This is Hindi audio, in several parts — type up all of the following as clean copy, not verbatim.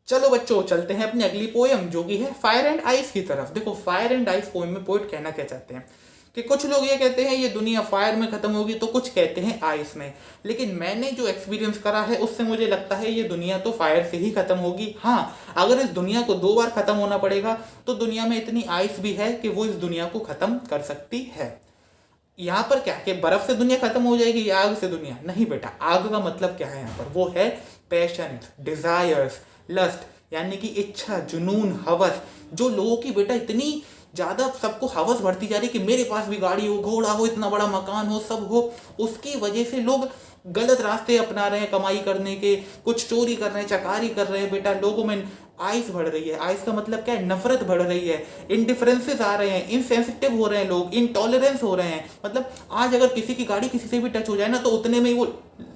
चलो बच्चों चलते हैं अपनी अगली पोएम जो कि है फायर एंड आइस की तरफ। देखो फायर एंड आइस पोएम में पोएट कहना क्या चाहते हैं कि कुछ लोग ये कहते हैं ये दुनिया फायर में खत्म होगी, तो कुछ कहते हैं आइस में। लेकिन मैंने जो एक्सपीरियंस करा है उससे मुझे लगता है ये दुनिया तो फायर से ही खत्म होगी। हाँ, अगर इस दुनिया को 2 बार खत्म होना पड़ेगा तो दुनिया में इतनी आइस भी है कि वो इस दुनिया को खत्म कर सकती है। यहाँ पर क्या कि बर्फ से दुनिया खत्म हो जाएगी या आग से दुनिया? नहीं बेटा, आग का मतलब क्या है यहाँ पर? वो है पैशन, डिजायर्स, लस्ट, यानी कि इच्छा, जुनून, हवस। जो लोगों की बेटा इतनी ज्यादा सबको हवस बढ़ती जा रही कि मेरे पास भी गाड़ी हो, घोड़ा हो, इतना बड़ा मकान हो, सब हो, उसकी वजह से लोग गलत रास्ते अपना रहे हैं कमाई करने के, कुछ चोरी कर रहे हैं, चकारी कर रहे हैं। बेटा लोगों में आइस बढ़ रही है। आइस का मतलब क्या है? नफरत बढ़ रही है, इंडिफरेंसेस आ रहे हैं, इनसेंसिटिव हो रहे हैं लोग, इनटॉलरेंस हो रहे हैं। मतलब आज अगर किसी की गाड़ी किसी से भी टच हो जाए ना तो उतने में ही वो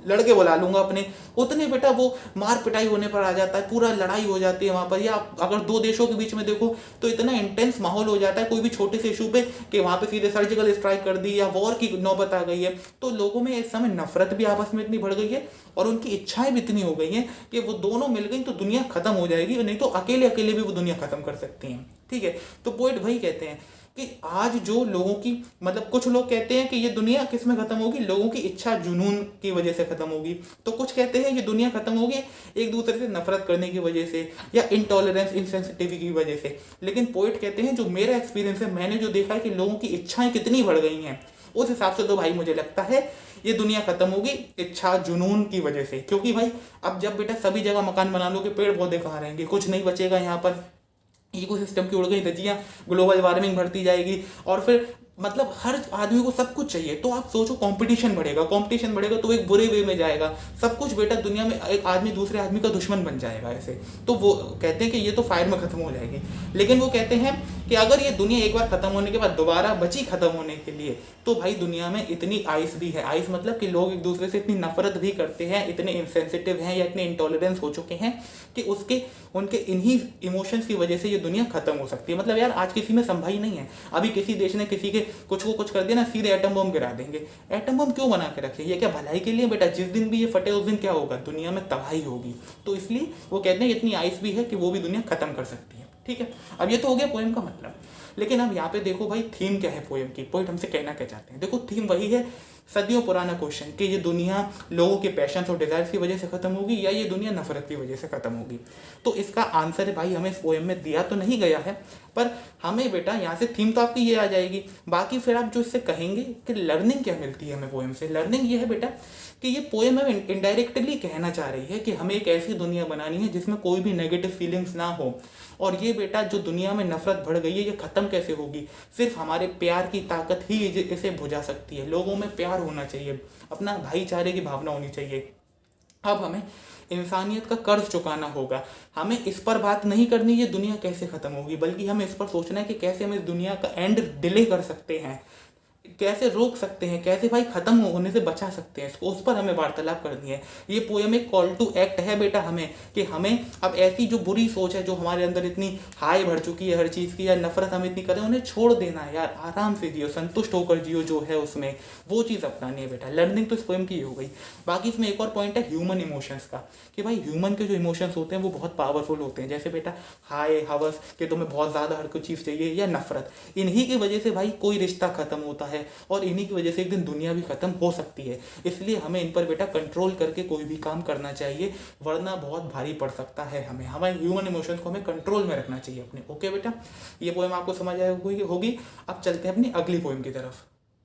लड़के बुला लूंगा अपने, उतने बेटा वो मार पिटाई होने पर आ जाता है, पूरा लड़ाई हो जाती है वहां पर। या अगर 2 देशों के बीच में देखो तो इतना इंटेंस माहौल हो जाता है कोई भी छोटे से इशू पे कि वहां पे सीधे सर्जिकल स्ट्राइक कर दी या वॉर की नौबत आ गई है। तो लोगों में इस समय नफरत भी आपस में इतनी बढ़ गई है और उनकी इच्छाएं भी इतनी हो गई हैं कि वो दोनों मिल गई तो दुनिया खत्म हो जाएगी, नहीं तो अकेले अकेले भी वो दुनिया खत्म कर सकती हैं। ठीक है, तो पोइट वही कहते हैं कि आज जो लोगों की मतलब कुछ लोग कहते हैं कि ये दुनिया किस में खत्म होगी? लोगों की इच्छा जुनून की वजह से खत्म होगी। तो कुछ कहते हैं ये दुनिया खत्म होगी एक दूसरे से नफरत करने की वजह से या इंटॉलरेंस, इनसेंसिटिविटी की वजह से। लेकिन पोइट कहते हैं जो मेरा एक्सपीरियंस है, मैंने जो देखा है कि लोगों की इच्छाएं कितनी बढ़ गई हैं, उस हिसाब से तो भाई मुझे लगता है ये दुनिया खत्म होगी इच्छा जुनून की वजह से। क्योंकि भाई अब जब बेटा सभी जगह मकान बना लोगे, पेड़ पौधे कहाँ रहेंगे? कुछ नहीं बचेगा यहाँ पर, इकोसिस्टम की उड़ गई धज्जियां, ग्लोबल वार्मिंग बढ़ती जाएगी और फिर मतलब हर आदमी को सब कुछ चाहिए। तो आप सोचो कंपटीशन बढ़ेगा, कंपटीशन बढ़ेगा तो एक बुरे वे में जाएगा सब कुछ। बेटा दुनिया में एक आदमी दूसरे आदमी का दुश्मन बन जाएगा ऐसे। तो वो कहते हैं कि ये तो फायर में खत्म हो जाएगी। लेकिन वो कहते हैं कि अगर ये दुनिया एक बार खत्म होने के बाद दोबारा बची खत्म होने के लिए, तो भाई दुनिया में इतनी आइस भी है। आइस मतलब कि लोग एक दूसरे से इतनी नफरत भी करते हैं, इतने इंसेंसिटिव हैं या इतने इंटॉलरेंस हो चुके हैं कि उसके उनके इन्हीं इमोशंस की वजह से ये दुनिया खत्म हो सकती है। मतलब यार आज किसी में संभाई नहीं है। अभी किसी देश ने किसी के कुछ को कुछ कर दिया ना, सीधे एटम बम गिरा देंगे। एटम बम क्यों बना के रखे? ये क्या भलाई के लिए? बेटा जिस दिन भी ये फटे उस दिन क्या होगा? दुनिया में तबाही होगी। तो इसलिए वो कहते हैं इतनी आइस भी है कि वो भी दुनिया खत्म कर सकती है। ठीक है, अब ये तो हो गया पोएम का मतलब। लेकिन अब यहाँ पे देखो भाई थीम क्या है पोएम की, पोएट हमसे कहना क्या चाहते हैं। देखो थीम वही है, सदियों पुराना क्वेश्चन कि ये दुनिया लोगों के पैशन और डिजायर्स की वजह से खत्म होगी या ये दुनिया नफरत की वजह से खत्म होगी। तो इसका आंसर भाई हमें इस पोएम में दिया तो नहीं गया है, पर हमें बेटा यहाँ से थीम तो आपकी ये आ जाएगी। बाकी फिर आप जो इससे कहेंगे कि लर्निंग क्या मिलती है हमें पोएम से, लर्निंग ये है बेटा कि ये पोएम हमें इनडायरेक्टली कहना चाह रही है कि हमें एक ऐसी दुनिया बनानी है जिसमें कोई भी नेगेटिव फीलिंग्स ना हो। और ये बेटा जो दुनिया में नफरत बढ़ गई है ये खत्म कैसे होगी? सिर्फ हमारे प्यार की ताकत ही इसे बुझा सकती है। लोगों में प्यार होना चाहिए, अपना भाईचारे की भावना होनी चाहिए। अब हमें इंसानियत का कर्ज चुकाना होगा। हमें इस पर बात नहीं करनी ये दुनिया कैसे खत्म होगी, बल्कि हमें इस पर सोचना है कि कैसे हम इस दुनिया का एंड डिले कर सकते हैं, कैसे रोक सकते हैं, कैसे भाई खत्म होने से बचा सकते हैं इसको, उस पर हमें वार्तालाप करनी है। ये पोएम एक कॉल टू एक्ट है बेटा हमें, कि हमें अब ऐसी जो बुरी सोच है, जो हमारे अंदर इतनी हाई भर चुकी है हर चीज़ की, या नफरत हम इतनी करें, उन्हें छोड़ देना है यार। आराम से जियो, संतुष्ट होकर जियो, जो है उसमें वो चीज़ अपनानी है बेटा। लर्निंग तो इस पोएम की हो गई। बाकी इसमें एक और पॉइंट है ह्यूमन इमोशंस का, कि भाई ह्यूमन के जो इमोशंस होते हैं वो बहुत पावरफुल होते हैं। जैसे बेटा हाय, हवस कि तुम्हें बहुत ज़्यादा हर कोई चीज़ चाहिए, या नफरत, इन्हीं की वजह से भाई कोई रिश्ता खत्म होता है और इन्हीं की वजह से एक दिन दुनिया भी खत्म हो सकती है। इसलिए हमें इन पर बेटा कंट्रोल करके कोई भी काम करना चाहिए, वरना बहुत भारी पड़ सकता है। हमें हमारे ह्यूमन इमोशंस को हमें कंट्रोल में रखना चाहिए अपने। ओके बेटा, ये पोएम आपको समझ आया होगी। अब चलते हैं अपनी अगली पोएम की तरफ।